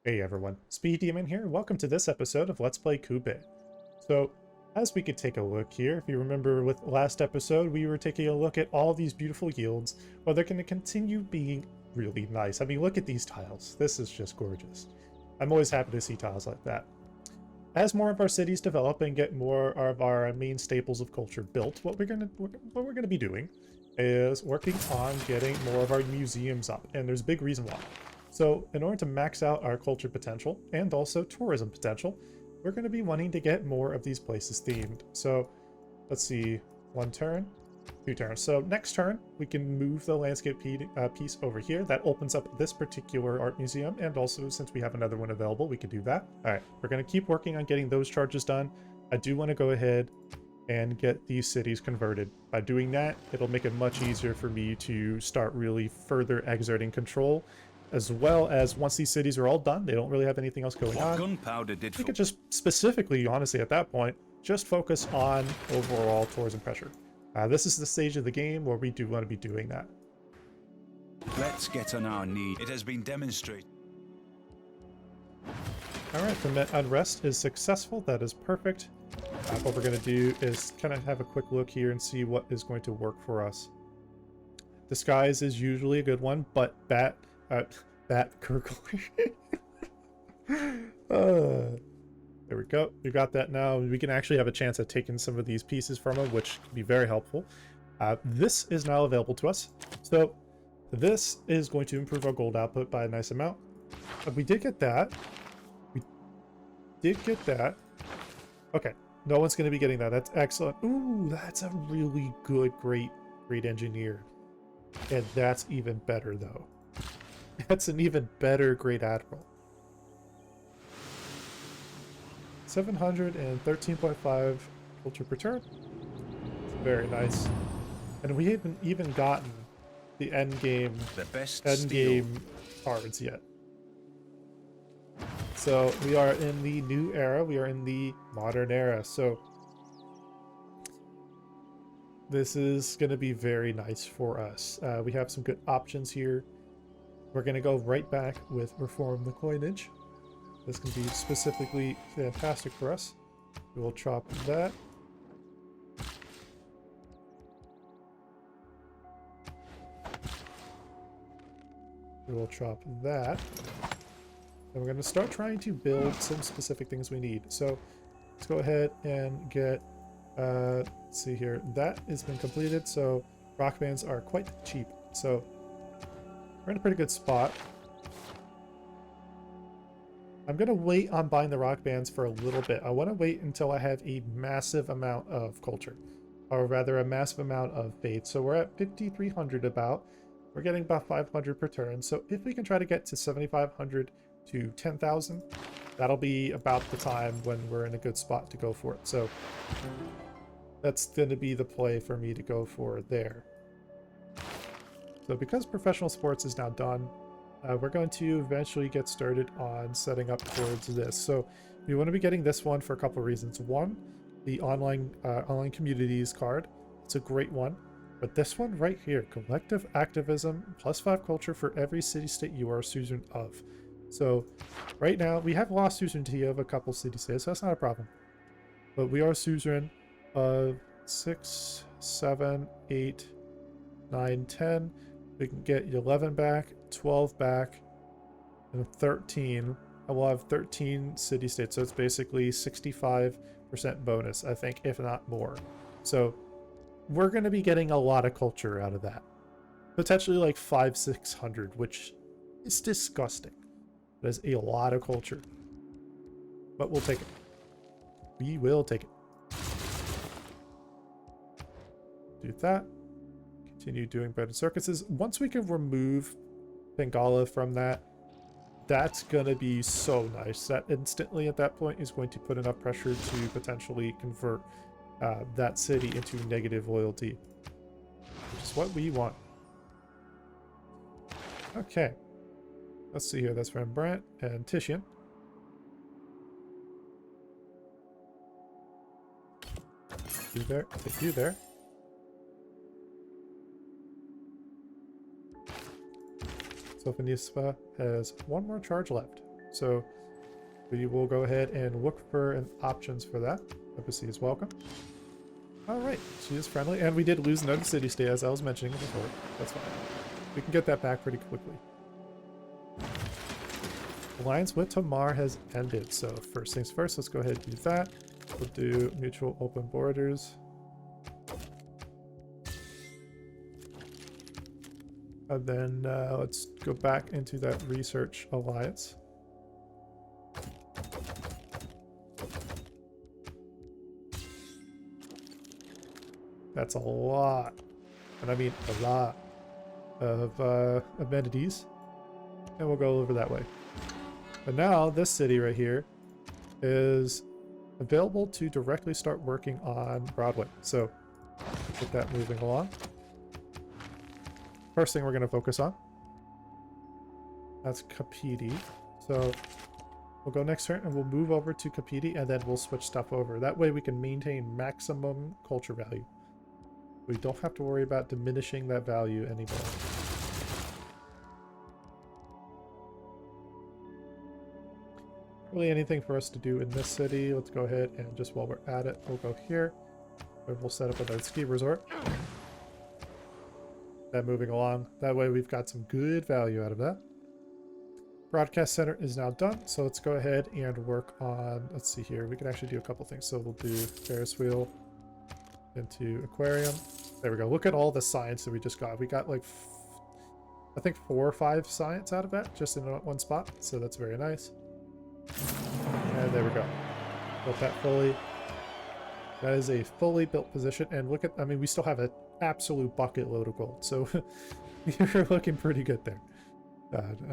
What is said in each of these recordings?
Hey everyone, SpeeDMan here. Welcome to this episode of Let's Play Kube. So, as we could take a look here, if you remember with last episode, we were taking a look at all these beautiful yields. Well, they're going to continue being really nice. I mean, look at these tiles. This is just gorgeous. I'm always happy to see tiles like that. As more of our cities develop and get more of our main staples of culture built, what we're gonna be doing is working on getting more of our museums up, and there's a big reason why. So in order to max out our culture potential and also tourism potential, we're going to be wanting to get more of these places themed. So let's see, 1 turn, 2 turns. So next turn, we can move the landscape piece over here. That opens up this particular art museum. And also, since we have another one available, we could do that. All right, we're going to keep working on getting those charges done. I do want to go ahead and get these cities converted. By doing that, it'll make it much easier for me to start really further exerting control, as well as once these cities are all done, they don't really have anything else going on. Gunpowder did. We could just specifically, honestly, at that point, just focus on overall tourism pressure. This is the stage of the game where we do want to be doing that. Let's get on our knees. It has been demonstrated. All right, the unrest is successful. That is perfect. What we're going to do is kind of have a quick look here and see what is going to work for us. Disguise is usually a good one, but bat gurgler. There we go. We got that now. We can actually have a chance at taking some of these pieces from them, which can be very helpful. This is now available to us. So this is going to improve our gold output by a nice amount. We did get that. We did get that. Okay. No one's going to be getting that. That's excellent. Ooh, that's a really good, great engineer. And that's even better, though. That's an even better great admiral. 713.5 culture per turn. Very nice. And we haven't even gotten the end game cards yet. So we are in the new era. We are in the modern era. So this is going to be very nice for us. We have some good options here. We're going to go right back with reform the coinage. This can be specifically fantastic for us. We will chop that. We will chop that. And we're going to start trying to build some specific things we need. So let's go ahead and get, let's see here. That has been completed. So rock bands are quite cheap. So we're in a pretty good spot. I'm going to wait on buying the rock bands for a little bit. I want to wait until I have a massive amount of culture, or rather a massive amount of faith. So we're at 5,300 about. We're getting about 500 per turn. So if we can try to get to 7,500 to 10,000, that'll be about the time when we're in a good spot to go for it. So that's going to be the play for me to go for there. So because professional sports is now done, we're going to eventually get started on setting up towards this. So we want to be getting this one for a couple of reasons. One, the online communities card. It's a great one. But this one right here, collective activism, +5 culture for every city-state you are a suzerain of. So right now, we have lost suzerainty of a couple city-states, so that's not a problem. But we are suzerain of 6, 7, 8, 9, 10. We can get 11 back, 12 back, and 13. I will have 13 city-states, so it's basically 65% bonus, I think, if not more. So we're going to be getting a lot of culture out of that. Potentially like 500-600, which is disgusting. That is a lot of culture. But we'll take it. We will take it. Do that. Continue doing bread and circuses. Once we can remove Bengala from that, that's gonna be so nice. That instantly at that point is going to put enough pressure to potentially convert that city into negative loyalty, which is what we want. Okay, let's see here. That's Rembrandt and Titian. You there? Take you there. So Finispa has one more charge left. So we will go ahead and look for options for that. Embassy is welcome. All right, she is friendly, and we did lose another city state as I was mentioning before. That's fine. We can get that back pretty quickly. Alliance with Tamar has ended, so first things first, let's go ahead and do that. We'll do mutual open borders. And then let's go back into that research alliance. That's a lot, and I mean a lot of amenities. And we'll go over that way. But now this city right here is available to directly start working on Broadway. So get that moving along. First thing we're going to focus on, that's Kapiti. So we'll go next turn and we'll move over to Kapiti, and then we'll switch stuff over. That way we can maintain maximum culture value. We don't have to worry about diminishing that value anymore. Really anything for us to do in this city. Let's go ahead and just while we're at it, we'll go here. And we'll set up another ski resort. That moving along. That way we've got some good value out of that. Broadcast center is now done. So let's go ahead and work on, let's see here. We can actually do a couple things. So we'll do Ferris wheel into aquarium. There we go. Look at all the science that we just got. We got like, I think 4 or 5 science out of that just in one spot. So that's very nice. And there we go. Built that fully. That is a fully built position. And look at, I mean, we still have an absolute bucket load of gold. So you're looking pretty good there.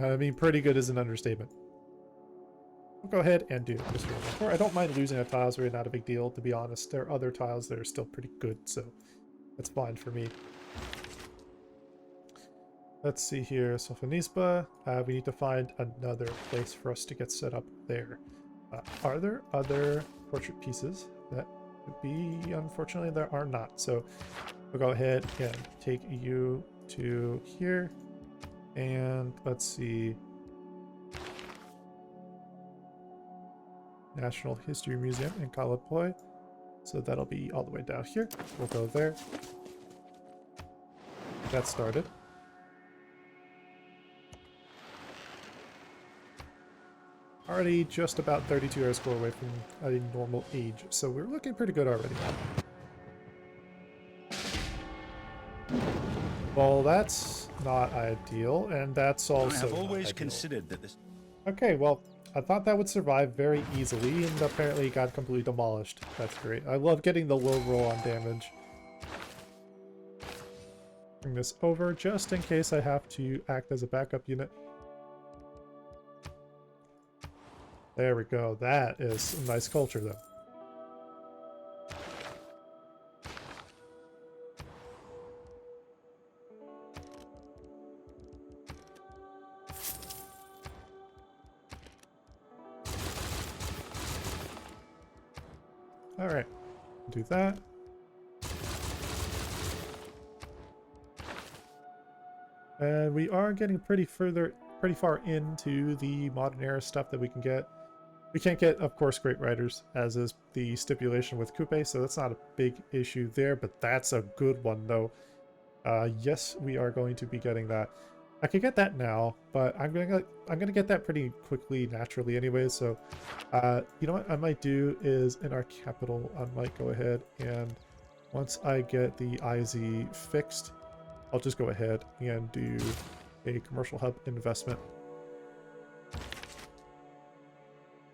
I mean, pretty good is an understatement. We'll go ahead and do this real quick. I don't mind losing a tile. It's really not a big deal, to be honest. There are other tiles that are still pretty good, so that's fine for me. Let's see here. Sofonisba. We need to find another place for us to get set up there. Are there other portrait pieces? That would be, unfortunately, there are not. So we'll go ahead and take you to here. And let's see. National History Museum in Kalapoi. So that'll be all the way down here. We'll go there. That started. Already just about 32 hour score away from a normal age. So we're looking pretty good already. Well, that's not ideal, and that's also I have always not considered that this... Okay, well, I thought that would survive very easily, and apparently it got completely demolished. That's great. I love getting the low roll on damage. Bring this over just in case I have to act as a backup unit. There we go. That is a nice culture, though. All right, do that. And we are getting pretty far into the modern era stuff that we can get. We can't get, of course, great writers, as is the stipulation with Coupe, so that's not a big issue there, but that's a good one, though. Yes, we are going to be getting that. I could get that now, but I'm gonna get that pretty quickly, naturally, anyway. So, you know what I might do is in our capital, I might go ahead and once I get the IZ fixed, I'll just go ahead and do a commercial hub investment.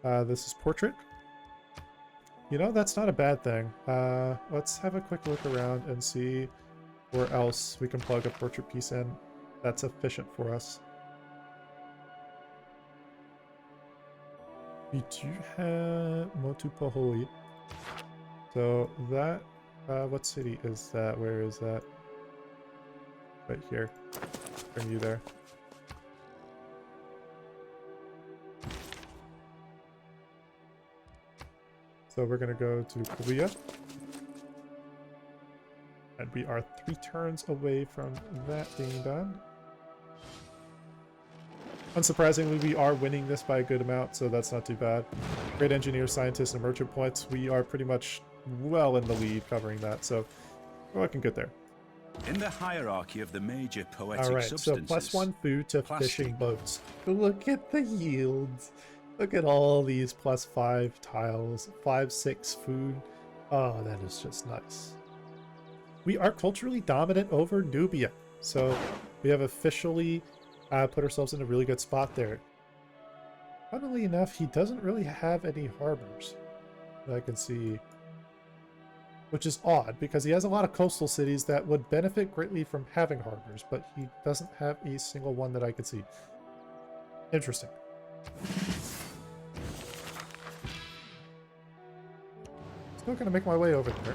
This is portrait. You know, that's not a bad thing. Let's have a quick look around and see where else we can plug a portrait piece in that's efficient for us. We do have Motupaholi. So that, what city is that? Where is that? Right here. Bring you there. So we're gonna go to Korea. And we are 3 turns away from that being done. Unsurprisingly, we are winning this by a good amount, so that's not too bad. Great engineer, scientist, and merchant points. We are pretty much well in the lead covering that, so we're looking good there. In the hierarchy of the major poetic All right, so substances, +1 food to plastic. fishing boats. Look at the yields. Look at all these +5 tiles, 5, 6 food. Oh, that is just nice. We are culturally dominant over Nubia, so we have officially put ourselves in a really good spot there. Funnily enough, he doesn't really have any harbors that I can see, which is odd because he has a lot of coastal cities that would benefit greatly from having harbors, but he doesn't have a single one that I could see. Interesting. Still gonna make my way over there.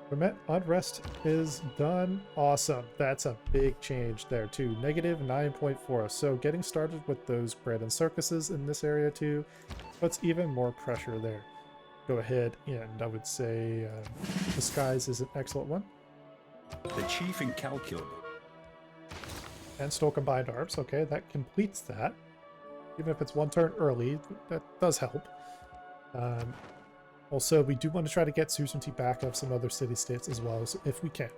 Remet unrest is done. Awesome. That's a big change there too. Negative 9.4. So getting started with those bread and circuses in this area too puts even more pressure there. Go ahead and I would say disguise is an excellent one. The chief incalculable. And still combined arms. Okay, that completes that. Even if it's one turn early, that does help. Also, we do want to try to get Suzerainty back of some other city-states as well, so if we can.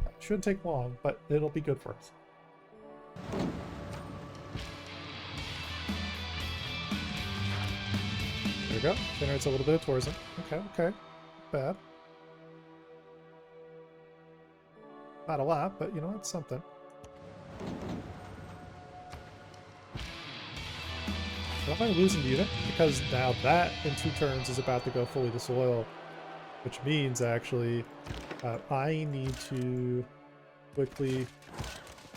It shouldn't take long, but it'll be good for us. There we go. Generates a little bit of tourism. Okay, okay. Bad. Not a lot, but you know, it's something. I don't mind losing the unit, because now that in 2 turns is about to go fully to soil, which means actually I need to quickly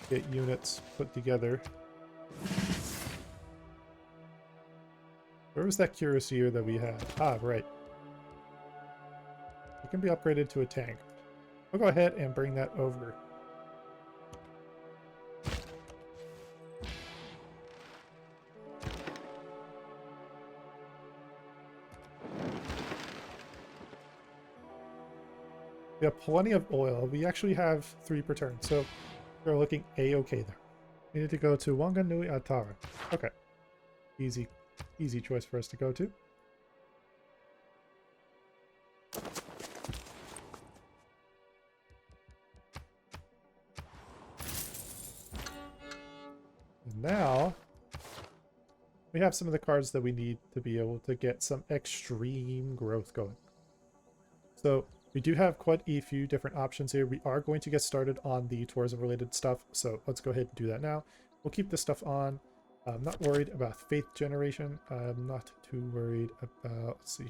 get units put together. Where was that cuirassier that we had? Ah, right. It can be upgraded to a tank. We'll go ahead and bring that over. We have plenty of oil. We actually have 3 per turn, so we're looking a-okay there. We need to go to Wanganui Atara. Okay. Easy choice for us to go to. And now we have some of the cards that we need to be able to get some extreme growth going. So we do have quite a few different options here. We are going to get started on the tourism related stuff, so let's go ahead and do that now. We'll keep this stuff on. I'm not worried about faith generation. I'm not too worried about, let's see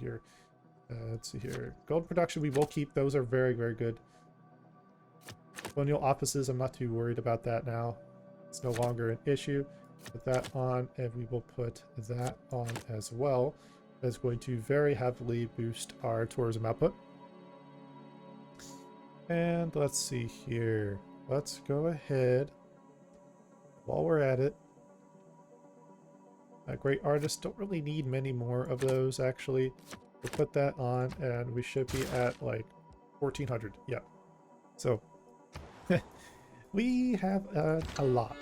here. Gold production, we will keep. Those are very, very good. Colonial offices, I'm not too worried about that now. It's no longer an issue. Put that on, and we will put that on as well. That's going to very heavily boost our tourism output. And let's see here. Let's go ahead. While we're at it. Great artists don't really need many more of those, actually. We'll put that on, and we should be at, like, 1,400. Yeah. So, we have a lot.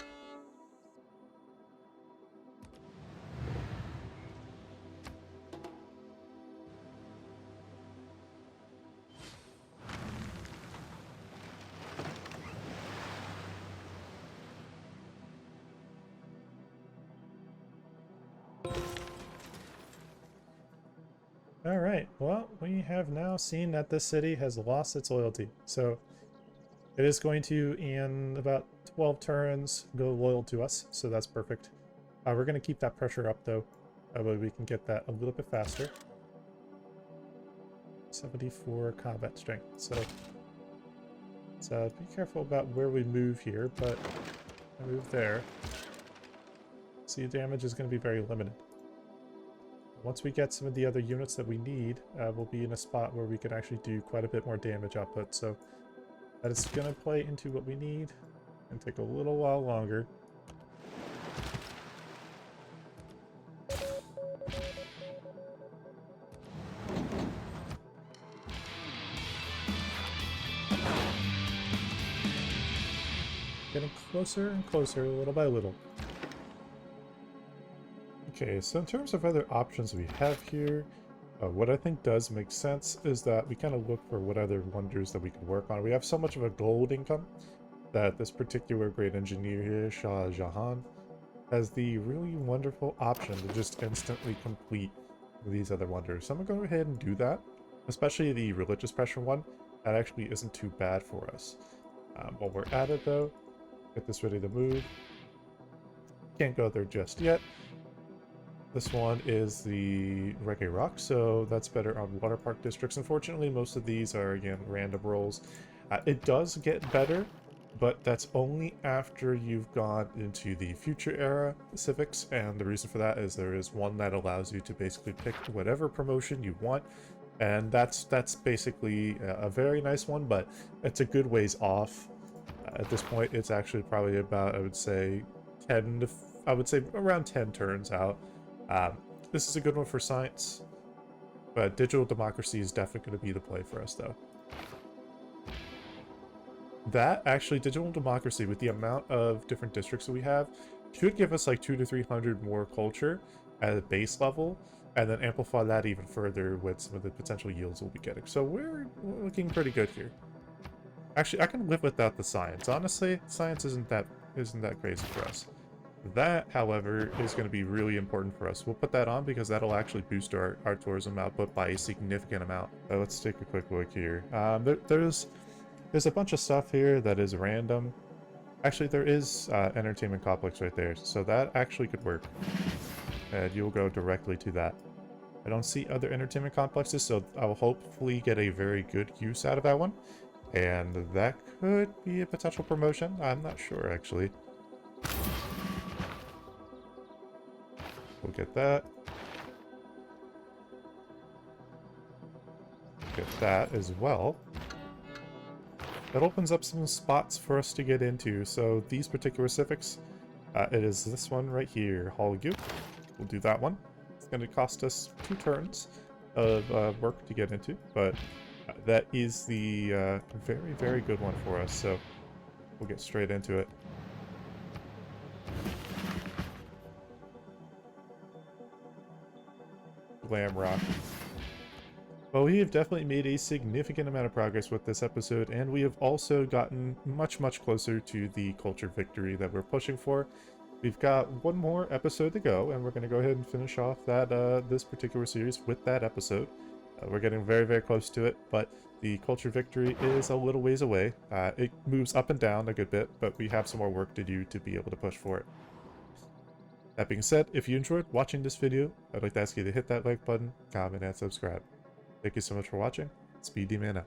All right, well, we have now seen that this city has lost its loyalty. So it is going to, in about 12 turns, go loyal to us. So that's perfect. We're going to keep that pressure up, though. That way we can get that a little bit faster. 74 combat strength. So be careful about where we move here, but I move there. See, damage is going to be very limited. Once we get some of the other units that we need, we'll be in a spot where we can actually do quite a bit more damage output. So that is going to play into what we need and take a little while longer. getting closer and closer, little by little. Okay, so in terms of other options we have here, what I think does make sense is that we kind of look for what other wonders that we can work on. We have so much of a gold income that this particular great engineer here, Shah Jahan, has the really wonderful option to just instantly complete these other wonders. So I'm gonna go ahead and do that, especially the religious pressure one. That actually isn't too bad for us. While we're at it though, get this ready to move. Can't go there just yet. This one is the Reggae Rock, so that's better on water park districts. Unfortunately, most of these are, again, random rolls. It does get better, but that's only after you've gone into the future era civics, and the reason for that is there is one that allows you to basically pick whatever promotion you want, and that's basically a very nice one, but it's a good ways off. At this point, it's actually probably about, I would say, around 10 turns out. This is a good one for science, but digital democracy is definitely going to be the play for us, though. That, actually, digital democracy, with the amount of different districts that we have, should give us like 200 to 300 more culture at a base level, and then amplify that even further with some of the potential yields we'll be getting. So we're looking pretty good here. Actually, I can live without the science. Honestly, science isn't that crazy for us. That, however, is going to be really important for us. We'll put that on because that'll actually boost our tourism output by a significant amount. Let's take a quick look here. There's a bunch of stuff here that is random. Actually, there is entertainment complex right there, so that actually could work. And you'll go directly to that. I don't see other entertainment complexes, so I'll hopefully get a very good use out of that one. And that could be a potential promotion. I'm not sure, actually. We'll get that. Get that as well. That opens up some spots for us to get into. So these particular civics, it is this one right here, Hallgu. We'll do that one. It's going to cost us 2 turns of work to get into, but that is the very, very good one for us. So we'll get straight into it. Glam Rock. Well, we have definitely made a significant amount of progress with this episode, and we have also gotten much, much closer to the culture victory that we're pushing for. We've got one more episode to go, and we're going to go ahead and finish off that this particular series with that episode. We're getting very, very close to it, but the culture victory is a little ways away. It moves up and down a good bit, but we have some more work to do to be able to push for it. That being said, if you enjoyed watching this video, I'd like to ask you to hit that like button, comment, and subscribe. Thank you so much for watching. SpeeDMan out.